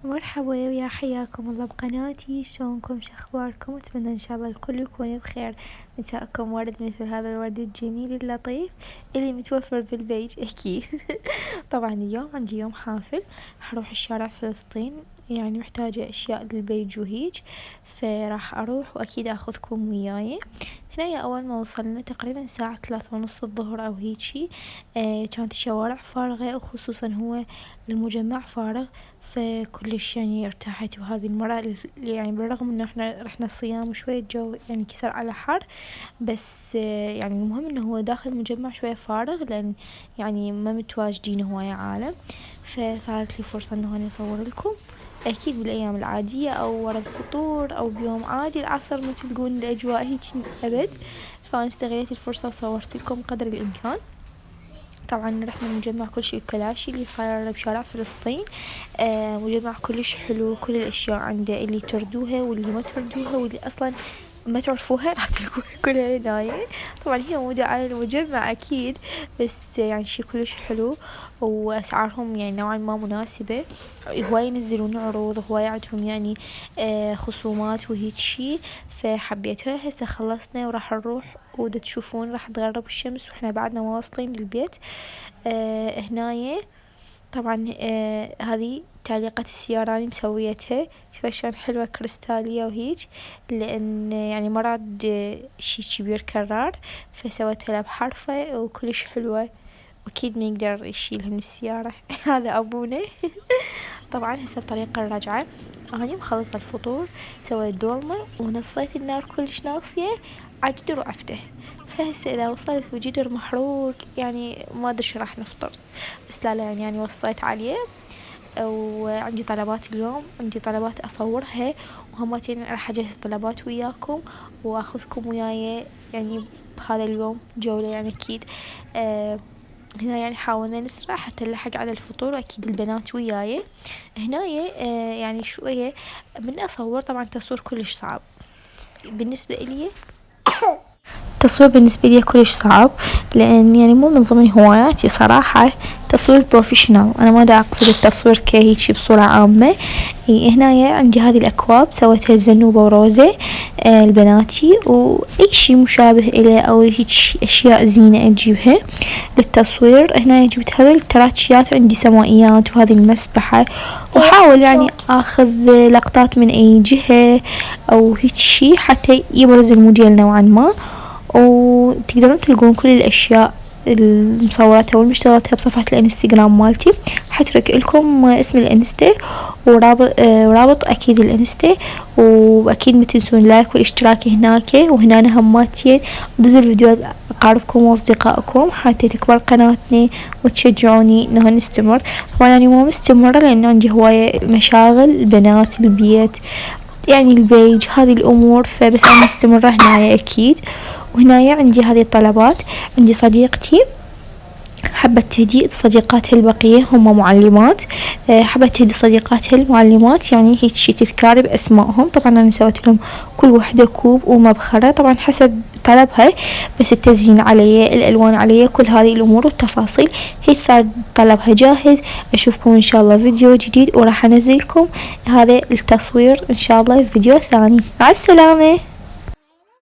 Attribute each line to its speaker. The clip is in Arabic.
Speaker 1: مرحبا ويا حياكم الله بقناتي. شلونكم؟ شخباركم؟ اتمنى ان شاء الله الكل يكون بخير. مساءكم ورد مثل هذا الورد الجميل اللطيف اللي متوفر بالبيج اكيد. طبعا اليوم عندي يوم حافل، حروح الشارع فلسطين، يعني محتاجة اشياء للبيج وهيج، فراح اروح واكيد اخذكم وياي. هنا أول ما وصلنا تقريبا الساعة 3:30 الظهر أو هيجي، كانت الشوارع فارغة، وخصوصا هو المجمع فارغ، فكلش يعني ارتحت بهذه المرة. يعني بالرغم انه احنا رحنا صيام وشوية جو يعني كسر على حر، بس يعني المهم انه هو داخل المجمع شوية فارغ، لان يعني ما متواجدين هواية عالم، فصارت لي فرصة انه انا اصور لكم. اكيد بالايام العادية او ورا الفطور او بيوم عادي العصر ما تلقون الاجواء هيك ابد، فانا استغليت الفرصة وصورت لكم قدر الامكان. طبعا رحنا مجمع كل شي كلاشي اللي صاير بشارع فلسطين. مجمع كلش حلو، كل الاشياء عنده اللي تردوها واللي ما تردوها واللي اصلا ما تعرفوها راح تلقوها كلها هنايا. طبعا هي موجودة على المجمع اكيد، بس يعني شي كلش حلو، واسعارهم يعني نوعا ما مناسبة. هواي ينزلون عروض، هواي عندهم يعني خصومات وهيك شي، فحبيتها. هسه خلصنا وراح نروح، ودا تشوفون راح تغرب الشمس واحنا بعدنا ما واصلين للبيت. هنايا طبعا هذه تعليقات السيارة أنا مسويتها، شوف شلون حلوة كريستالية وهيج، لأن يعني مراد شي كبير كرار، فسويتها له بحرفة وكلش حلوة، أكيد ما يقدر يشيلها من السيارة. هذا أبونا. طبعا هسه بطريق الرجعة أنا مخلصة الفطور، سويت دولمة ونصيت النار كلش ناصية عجدر وأفته، فهسه إذا وصلت وجدر محروق يعني ما أدري شو راح نفطر، بس لا يعني وصيت عليه. وعندي طلبات اليوم، عندي طلبات أصورها، وهمتين راح أجهز طلبات وياكم وأخذكم وياي يعني بهذا اليوم جولة يعني أكيد. هنا يعني حاولنا نسرع حتى نلحق على الفطور، وأكيد البنات وياي هنايا. يعني شوية من أصور، طبعا تصوير كلش صعب بالنسبة إلي، التصوير بالنسبة لي كلش صعب، لأن يعني مو من ضمن هواياتي صراحة تصوير بروفيشنال. أنا ما دا أقصد التصوير كهيك بصورة عامة. هنا عندي هذه الأكواب سويتها زنوبة وروزة لبناتي، وأي شي مشابه إليه أو هيك أشياء زينة أجيبها للتصوير. هنا جبت هذه التراتشيات، عندي سمائيات وهذه المسبحة، وحاول يعني أخذ لقطات من أي جهة أو هيك شي حتى يبرز الموديل نوعا ما. وتقدرون تلقون كل الأشياء المصوراتها والمشترياتها بصفحة الانستغرام مالتي، حترك لكم اسم الانستا ورابط اكيد الانستا، واكيد ما تنسون لايك والاشتراك هناك وهنا هماتين، ودزوا الفيديو اقاربكم واصدقائكم حتى تكبر قناتنا وتشجعوني انه نستمر. طبعا يعني مو مستمرة لان عندي هواية مشاغل، البنات، البيت، يعني البيج، هذه الأمور، فبس أنا مستمرة هنايا أكيد. وهنايا عندي هذه الطلبات، عندي صديقتي حبت تهدي صديقاتها البقية هم معلمات، حبت تهدي صديقاتها المعلمات يعني هيك شي تذكار بأسمائهم. طبعا أنا سويت لهم كل وحدة كوب ومبخرة طبعا حسب طلبها، بس التزيين علي، الألوان علي، كل هذه الأمور والتفاصيل هيك صار طلبها جاهز. أشوفكم إن شاء الله فيديو جديد، وراح أنزلكم هذا التصوير إن شاء الله في فيديو ثاني. مع السلامة.